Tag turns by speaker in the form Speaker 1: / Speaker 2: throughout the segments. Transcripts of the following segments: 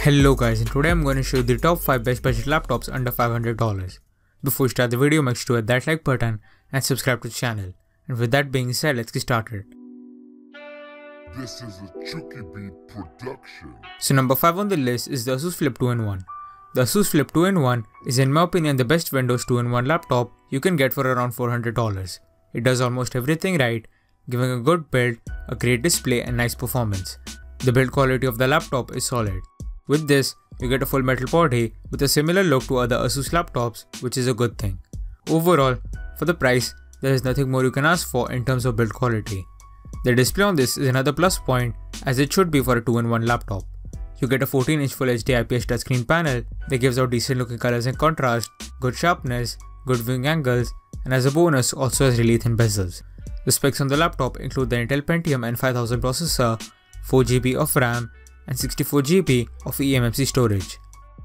Speaker 1: Hello guys, and today I'm going to show you the top 5 best budget laptops under $500. Before we start the video, make sure to hit that like button and subscribe to the channel. And with that being said, let's get started.
Speaker 2: This is a Chucky Beat production.
Speaker 1: So number 5 on the list is the Asus Flip 2-in-1. The Asus Flip 2-in-1 is in my opinion the best Windows 2-in-1 laptop you can get for around $400. It does almost everything right, giving a good build, a great display and nice performance. The build quality of the laptop is solid. With this, you get a full metal body with a similar look to other Asus laptops, which is a good thing. Overall, for the price, there is nothing more you can ask for in terms of build quality. The display on this is another plus point, as it should be for a 2-in-1 laptop. You get a 14-inch Full HD IPS touchscreen panel that gives out decent looking colors and contrast, good sharpness, good viewing angles, and as a bonus also has really thin bezels. The specs on the laptop include the Intel Pentium N5000 processor, 4GB of RAM, and 64GB of eMMC storage.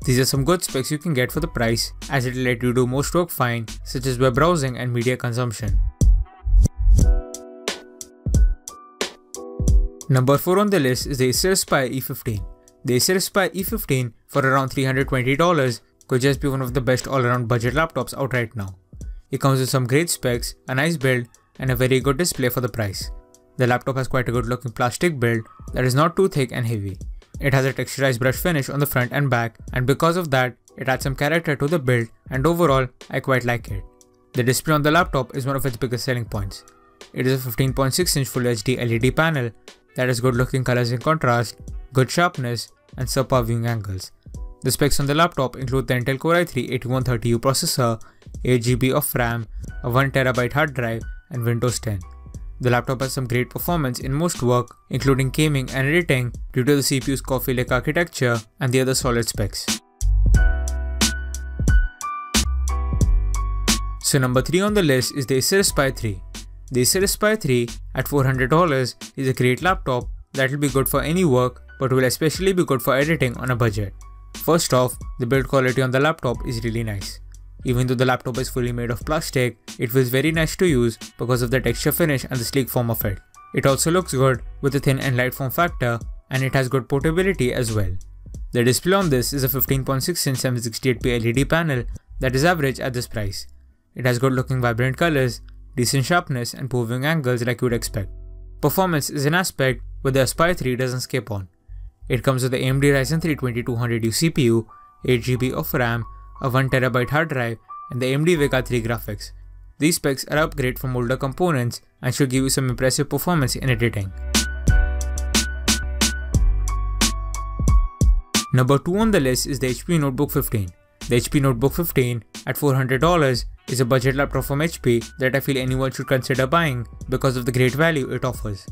Speaker 1: These are some good specs you can get for the price, as it will let you do most work fine, such as web browsing and media consumption. Number 4 on the list is the Acer Aspire E15. The Acer Aspire E15 for around $320 could just be one of the best all-around budget laptops out right now. It comes with some great specs, a nice build, and a very good display for the price. The laptop has quite a good looking plastic build that is not too thick and heavy. It has a texturized brush finish on the front and back, and because of that, it adds some character to the build, and overall, I quite like it. The display on the laptop is one of its biggest selling points. It is a 15.6-inch Full HD LED panel that has good looking colors and contrast, good sharpness, and superb viewing angles. The specs on the laptop include the Intel Core i3-8130U processor, 8GB of RAM, a 1TB hard drive, and Windows 10. The laptop has some great performance in most work, including gaming and editing due to the CPU's Coffee Lake architecture and the other solid specs. So number 3 on the list is the Acer Aspire 3. The Acer Aspire 3 at $400 is a great laptop that will be good for any work, but will especially be good for editing on a budget. First off, the build quality on the laptop is really nice. Even though the laptop is fully made of plastic, it feels very nice to use because of the texture finish and the sleek form of it. It also looks good with a thin and light form factor, and it has good portability as well. The display on this is a 15.6-inch 768p LED panel that is average at this price. It has good looking vibrant colors, decent sharpness and poor viewing angles like you would expect. Performance is an aspect where the Aspire 3 doesn't skip on. It comes with the AMD Ryzen 3 2200U CPU, 8GB of RAM, a 1TB hard drive, and the AMD Vega 3 graphics. These specs are upgrade from older components and should give you some impressive performance in editing. Number 2 on the list is the HP Notebook 15. The HP Notebook 15 at $400 is a budget laptop from HP that I feel anyone should consider buying because of the great value it offers.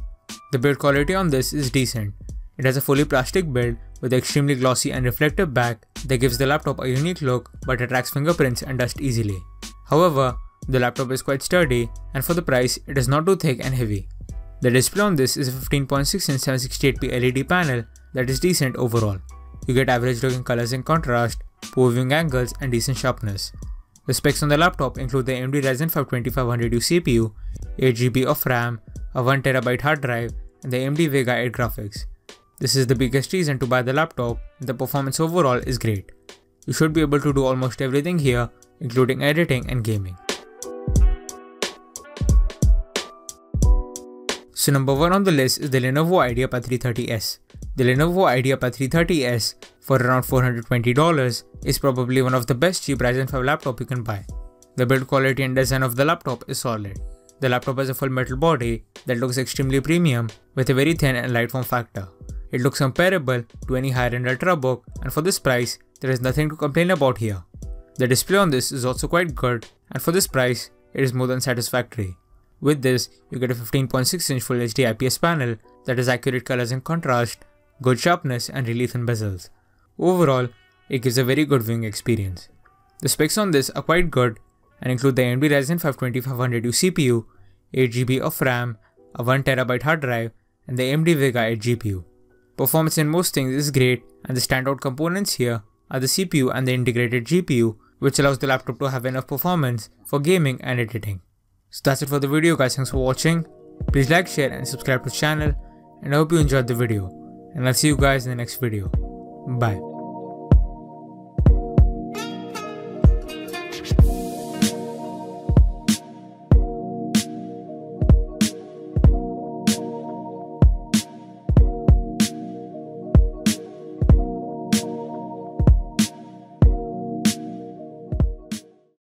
Speaker 1: The build quality on this is decent. It has a fully plastic build with an extremely glossy and reflective back that gives the laptop a unique look but attracts fingerprints and dust easily. However, the laptop is quite sturdy, and for the price, it is not too thick and heavy. The display on this is a 15.6-inch 768p LED panel that is decent overall. You get average looking colors and contrast, poor viewing angles and decent sharpness. The specs on the laptop include the AMD Ryzen 5 2500U CPU, 8GB of RAM, a 1TB hard drive, and the AMD Vega 8 graphics. This is the biggest reason to buy the laptop, and the performance overall is great. You should be able to do almost everything here, including editing and gaming. So number 1 on the list is the Lenovo IdeaPad 330S. The Lenovo IdeaPad 330S for around $420 is probably one of the best cheap Ryzen 5 laptop you can buy. The build quality and design of the laptop is solid. The laptop has a full metal body that looks extremely premium with a very thin and light form factor. It looks comparable to any higher-end ultrabook, and for this price, there is nothing to complain about here. The display on this is also quite good, and for this price, it is more than satisfactory. With this, you get a 15.6-inch Full HD IPS panel that has accurate colors and contrast, good sharpness and really thin bezels. Overall, it gives a very good viewing experience. The specs on this are quite good and include the AMD Ryzen 5 2500U CPU, 8GB of RAM, a 1TB hard drive, and the AMD Vega 8 GPU. Performance in most things is great, and the standout components here are the CPU and the integrated GPU, which allows the laptop to have enough performance for gaming and editing. So that's it for the video guys, thanks for watching. Please like, share and subscribe to the channel, and I hope you enjoyed the video. And I'll see you guys in the next video. Bye.